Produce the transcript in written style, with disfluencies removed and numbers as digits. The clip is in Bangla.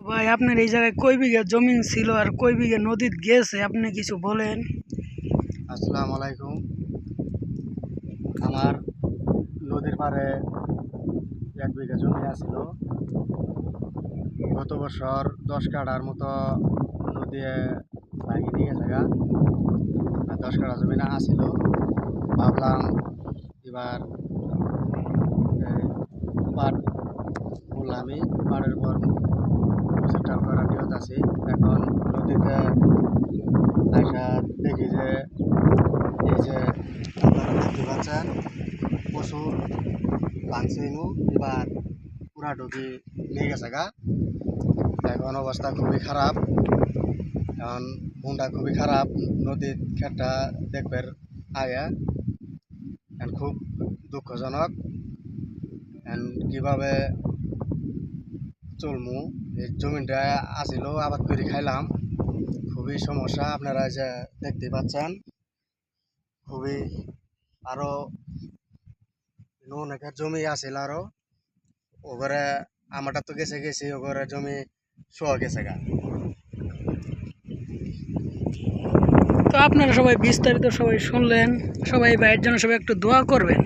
ভাই আপনার এই জায়গায় কয় বিঘা জমি ছিল আর কয় বিঘা নদীত গেছে আপনি কিছু বলেন। আসসালামু আলাইকুম। আমার নদীর পাড়ে 1 বিঘা জমি আছিল। গত বছর 10 কাঠার মতো নদী ভাঙি নিয়ে গেছে গা। আর 10 কাঠা জমি না আসিল। ভাবলাম এবার পাট বললামই পাড়ের পর বছরটাল করার নিয়ত আছি। এখন নদীতে আসা দেখি যে এই যে আপনারা দেখতে পাচ্ছেন প্রচুর ভাঙছে নু। এবার পুরা ডুবি নিয়ে গেছে গা। এখন অবস্থা খুবই খারাপ। এখন বুনটা খুবই খারাপ। নদীর খেটটা দেখবেন আয়া এখন খুব দুঃখজনক। এখন কিভাবে চলমু, এই জমিটা আসিল আবাদ করে খাইলাম, খুবই সমস্যা। আপনারা যে দেখতে পাচ্ছেন খুবই আরো অনেকের জমি আছিল আরো ওগরে আমারটা তো গেছে গেছে ওগরে জমি শোয়া গেছে গা। তো আপনারা সবাই বিস্তারিত সবাই শুনলেন, সবাই ভাইয়ের জন্য সবাই একটু দোয়া করবেন।